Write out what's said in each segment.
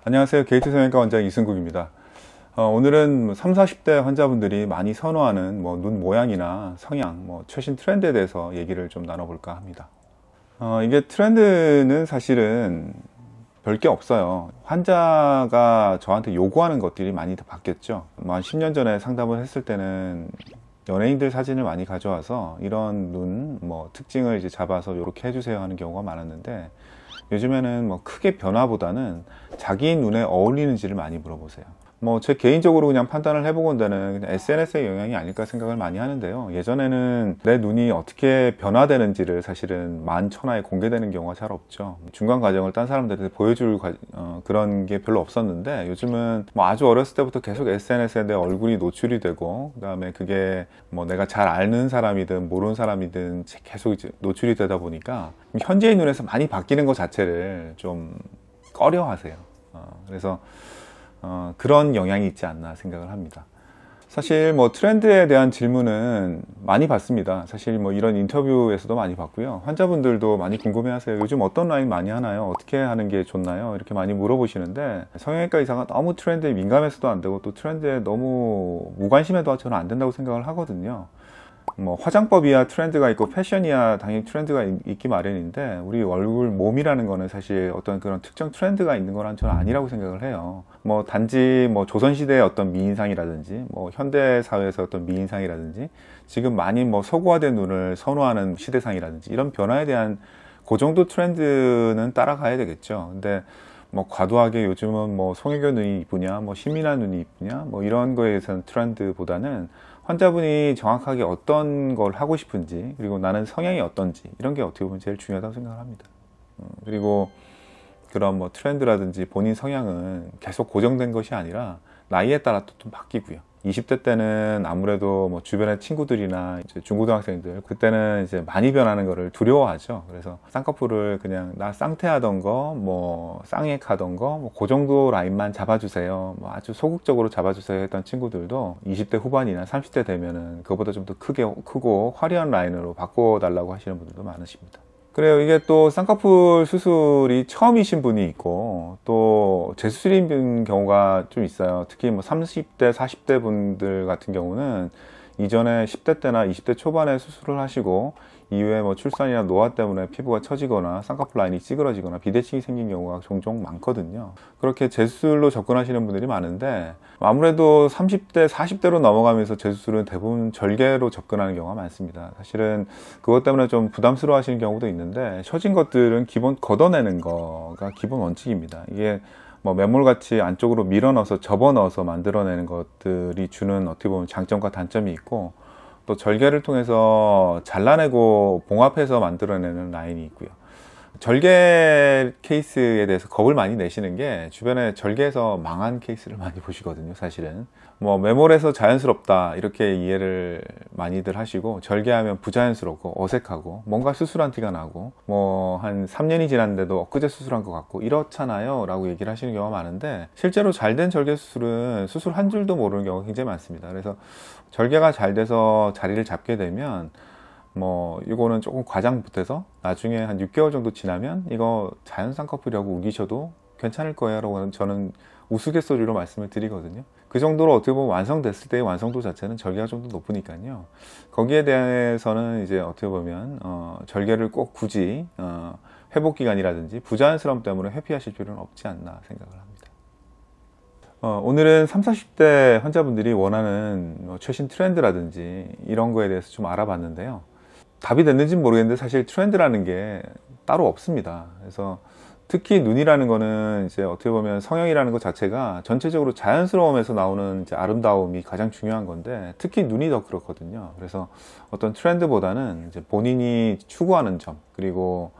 안녕하세요. 게이트 성형외과 원장 이승국입니다. 오늘은 30, 40대 환자분들이 많이 선호하는 눈 모양이나 성형, 최신 트렌드에 대해서 얘기를 좀 나눠볼까 합니다. 이게 트렌드는 사실은 별 게 없어요. 환자가 저한테 요구하는 것들이 많이 더 바뀌었죠. 한 10년 전에 상담을 했을 때는 연예인들 사진을 많이 가져와서 이런 눈, 특징을 이제 잡아서 이렇게 해주세요 하는 경우가 많았는데, 요즘에는 크게 변화보다는 자기 눈에 어울리는지를 많이 물어보세요. 제 개인적으로 그냥 판단을 해보건대는 그냥 SNS의 영향이 아닐까 생각을 많이 하는데요. 예전에는 내 눈이 어떻게 변화되는지를 사실은 만천하에 공개되는 경우가 잘 없죠. 중간 과정을 딴 사람들한테 보여줄 그런 게 별로 없었는데, 요즘은 아주 어렸을 때부터 계속 SNS에 내 얼굴이 노출이 되고, 그 다음에 그게 내가 잘 아는 사람이든 모르는 사람이든 계속 이제 노출이 되다 보니까 현재의 눈에서 많이 바뀌는 것 자체를 좀 꺼려 하세요. 그래서 그런 영향이 있지 않나 생각을 합니다. 사실 트렌드에 대한 질문은 많이 받습니다. 사실 이런 인터뷰에서도 많이 받고요. 환자분들도 많이 궁금해하세요. 요즘 어떤 라인 많이 하나요? 어떻게 하는 게 좋나요? 이렇게 많이 물어보시는데, 성형외과 의사가 너무 트렌드에 민감해서도 안 되고 또 트렌드에 너무 무관심해도 저는 안 된다고 생각을 하거든요. 화장법이야 트렌드가 있고 패션이야 당연히 트렌드가 있기 마련인데, 우리 얼굴 몸이라는 거는 사실 어떤 그런 특정 트렌드가 있는 거란 저는 아니라고 생각을 해요. 단지 조선시대의 어떤 미인상이라든지 현대 사회에서 어떤 미인상이라든지, 지금 많이 서구화된 눈을 선호하는 시대상이라든지, 이런 변화에 대한 그 정도 트렌드는 따라가야 되겠죠. 근데 과도하게 요즘은 송혜교 눈이 이쁘냐, 신민아 눈이 이쁘냐, 이런 거에 대해서는 트렌드보다는 환자분이 정확하게 어떤 걸 하고 싶은지, 그리고 나는 성향이 어떤지, 이런 게 어떻게 보면 제일 중요하다고 생각을 합니다. 그리고 그런 트렌드라든지 본인 성향은 계속 고정된 것이 아니라 나이에 따라 또 좀 바뀌고요. 20대 때는 아무래도 주변의 친구들이나 이제 중고등학생들, 그때는 이제 많이 변하는 거를 두려워하죠. 그래서 쌍꺼풀을 그냥 나 쌍태하던 거, 쌍액하던 거, 그 정도 라인만 잡아주세요, 아주 소극적으로 잡아주세요 했던 친구들도 20대 후반이나 30대 되면은 그거보다 좀 더 크고 화려한 라인으로 바꿔달라고 하시는 분들도 많으십니다. 그래요. 이게 또 쌍꺼풀 수술이 처음이신 분이 있고 또 재수술인 경우가 좀 있어요. 특히 30대, 40대 분들 같은 경우는 이전에 10대 때나 20대 초반에 수술을 하시고 이후에 출산이나 노화 때문에 피부가 처지거나 쌍꺼풀 라인이 찌그러지거나 비대칭이 생긴 경우가 종종 많거든요. 그렇게 재수술로 접근하시는 분들이 많은데, 아무래도 30대, 40대로 넘어가면서 재수술은 대부분 절개로 접근하는 경우가 많습니다. 사실은 그것 때문에 좀 부담스러워 하시는 경우도 있는데, 처진 것들은 기본 걷어내는 거가 기본 원칙입니다. 이게 매몰같이 안쪽으로 밀어 넣어서 접어 넣어서 만들어내는 것들이 주는 어떻게 보면 장점과 단점이 있고, 또 절개를 통해서 잘라내고 봉합해서 만들어내는 라인이 있고요. 절개 케이스에 대해서 겁을 많이 내시는 게, 주변에 절개해서 망한 케이스를 많이 보시거든요. 사실은 매몰해서 자연스럽다 이렇게 이해를 많이들 하시고, 절개하면 부자연스럽고 어색하고 뭔가 수술한 티가 나고 한 3년이 지났는데도 엊그제 수술한 것 같고 이렇잖아요 라고 얘기를 하시는 경우가 많은데, 실제로 잘된 절개 수술은 수술 한 줄도 모르는 경우가 굉장히 많습니다. 그래서 절개가 잘 돼서 자리를 잡게 되면 이거는 조금 과장 붙어서 나중에 한 6개월 정도 지나면 이거 자연 쌍꺼풀이라고 우기셔도 괜찮을 거예요 라고 저는 우스갯소리로 말씀을 드리거든요. 그 정도로 어떻게 보면 완성됐을 때의 완성도 자체는 절개가 좀 더 높으니까요. 거기에 대해서는 이제 어떻게 보면 절개를 꼭 굳이 회복기간이라든지 부자연스러움 때문에 회피하실 필요는 없지 않나 생각을 합니다. 오늘은 30, 40대 환자분들이 원하는 최신 트렌드라든지 이런 거에 대해서 좀 알아봤는데요. 답이 됐는지는 모르겠는데 사실 트렌드라는 게 따로 없습니다. 그래서 특히 눈이라는 거는 이제 어떻게 보면 성형이라는 것 자체가 전체적으로 자연스러움에서 나오는 이제 아름다움이 가장 중요한 건데, 특히 눈이 더 그렇거든요. 그래서 어떤 트렌드보다는 이제 본인이 추구하는 점, 그리고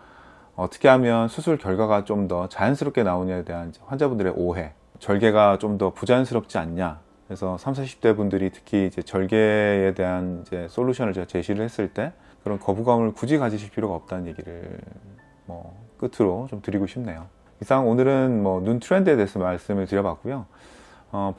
어떻게 하면 수술 결과가 좀 더 자연스럽게 나오냐에 대한 환자분들의 오해, 절개가 좀 더 부자연스럽지 않냐. 그래서 30, 40대 분들이 특히 이제 절개에 대한 이제 솔루션을 제가 제시를 했을 때 그런 거부감을 굳이 가지실 필요가 없다는 얘기를 끝으로 좀 드리고 싶네요. 이상 오늘은 눈 트렌드에 대해서 말씀을 드려봤고요.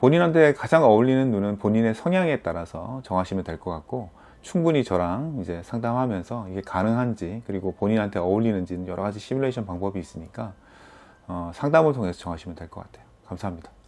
본인한테 가장 어울리는 눈은 본인의 성향에 따라서 정하시면 될 것 같고, 충분히 저랑 이제 상담하면서 이게 가능한지, 그리고 본인한테 어울리는지는 여러 가지 시뮬레이션 방법이 있으니까 상담을 통해서 정하시면 될 것 같아요. 감사합니다.